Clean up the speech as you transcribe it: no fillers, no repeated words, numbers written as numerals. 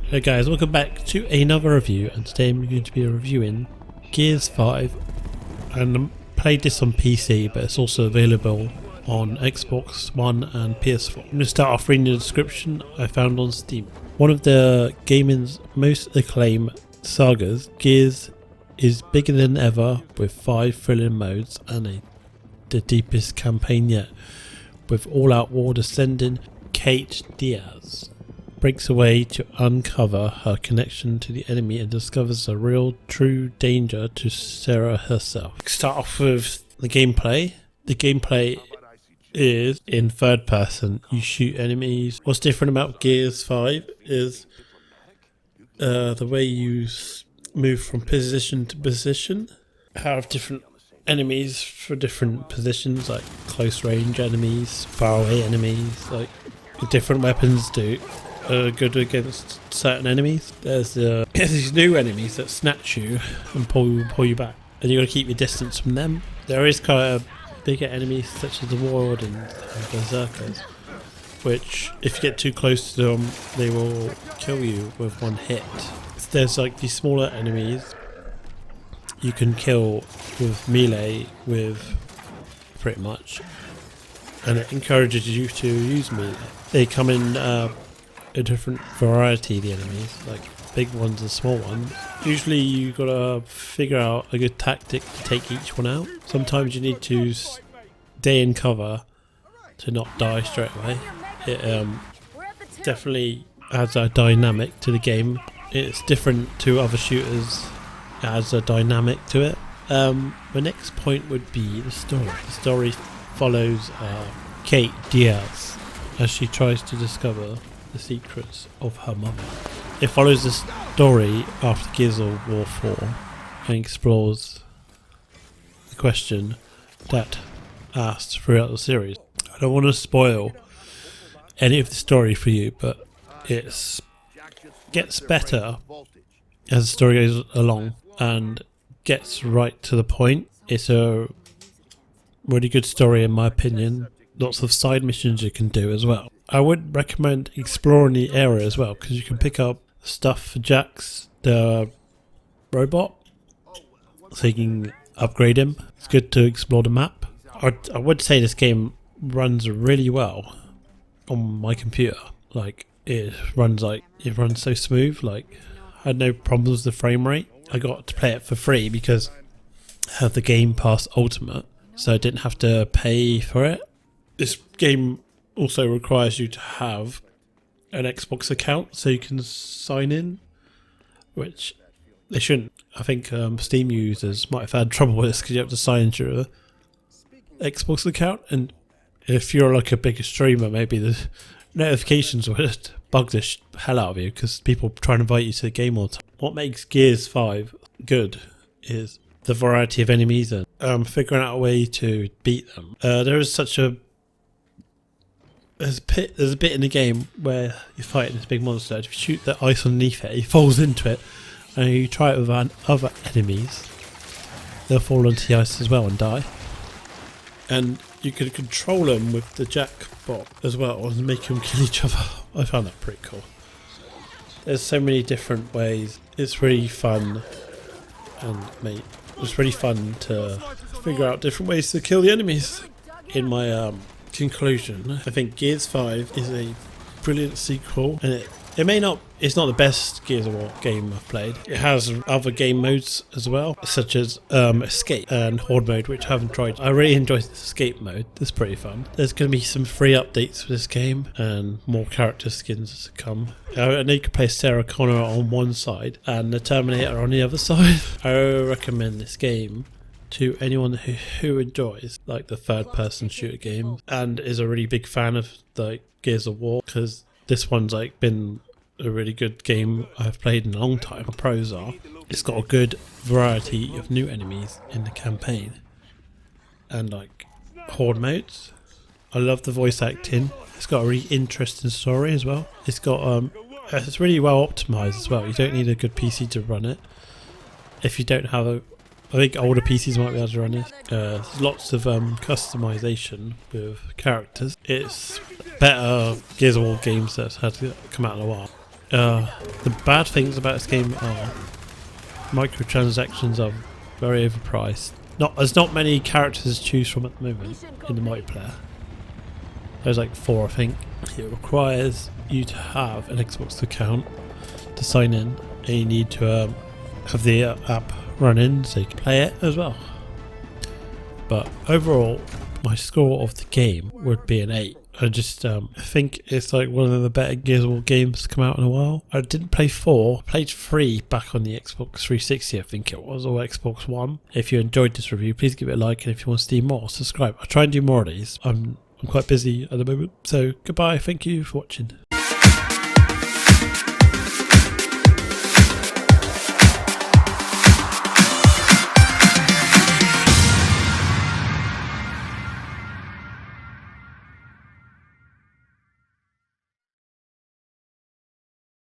Hey guys, welcome back to another review, and today I'm going to be reviewing Gears 5, and I played this on PC but it's also available on Xbox One and PS4. I'm going to start off reading the description I found on Steam. One of the gaming's most acclaimed sagas, Gears is bigger than ever with 5 thrilling modes and the deepest campaign yet, with all-out war descending. Kate Diaz breaks away to uncover her connection to the enemy and discovers a real true danger to Sarah herself. Start off with the gameplay. The gameplay is in third person. You shoot enemies. What's different about Gears 5 is the way you move from position to position. Have different enemies for different positions, like close range enemies, far away enemies, like different weapons do. Good against certain enemies. There's these new enemies that snatch you and pull you back, and you got to keep your distance from them. There is kind of bigger enemies such as the Ward and Berserkers, which if you get too close to them, they will kill you with one hit. There's like these smaller enemies you can kill with melee with pretty much, and it encourages you to use melee. They come in a different variety of the enemies, like big ones and small ones. Usually you gotta figure out a good tactic to take each one out. Sometimes you need to stay in cover to not die straight away. It definitely adds a dynamic to the game. It's different to other shooters. It adds a dynamic to it. The next point would be the story. The story follows Kate Diaz as she tries to discover the secrets of her mother. It follows the story after Gears of War 4 and explores the question that asked throughout the series. I don't want to spoil any of the story for you, but it gets better as the story goes along and gets right to the point. It's a really good story in my opinion. Lots of side missions you can do as well. I would recommend exploring the area as well, because you can pick up stuff for Jax, the robot, so you can upgrade him. It's good to explore the map. I would say this game runs really well on my computer. Like it runs so smooth. Like I had no problems with the frame rate. I got to play it for free because I have the Game Pass Ultimate, so I didn't have to pay for it. This game also requires you to have an Xbox account so you can sign in, which they shouldn't. I think Steam users might have had trouble with this because you have to sign into your Xbox account, and if you're like a bigger streamer, maybe the notifications would bug the hell out of you because people try and invite you to the game all the time. What makes Gears 5 good is the variety of enemies and figuring out a way to beat them. There is such a There's a bit in the game where you're fighting this big monster. If you shoot the ice underneath it, he falls into it, and you try it with other enemies, they'll fall into the ice as well and die. And you can control them with the jackpot as well and make them kill each other. I found that pretty cool. There's so many different ways. It's really fun, and it's really fun to figure out different ways to kill the enemies. In my conclusion, I think Gears 5 is a brilliant sequel, and it's not the best Gears of War game I've played. It has other game modes as well, such as Escape and Horde mode, which I haven't tried. I really enjoyed the Escape mode. It's pretty fun. There's going to be some free updates for this game and more character skins to come. I know you can play Sarah Connor on one side and the Terminator on the other side. I recommend this game to anyone who enjoys like the third person shooter game and is a really big fan of the Gears of War, because this one's like been a really good game I've played in a long time. The pros are it's got a good variety of new enemies in the campaign and like horde modes. I love the voice acting. It's got a really interesting story as well. It's really well optimized as well. You don't need a good PC to run it. If you don't have I think older PCs might be able to run it. There's lots of customization with characters. It's better Gears of War games that's had to come out in a while. The bad things about this game are microtransactions are very overpriced. There's not many characters to choose from at the moment in the multiplayer. There's like 4, I think. It requires you to have an Xbox account to sign in, and you need to have the app running so you can play it as well. But overall, my score of the game would be an 8. I just think it's like one of the better Gears of War games to come out in a while. I didn't play 4, played 3 back on the Xbox 360 I think it was, or Xbox One. If you enjoyed this review, please give it a like, and if you want to see more, subscribe. I'll try and do more of these. I'm quite busy at the moment, so goodbye, thank you for watching.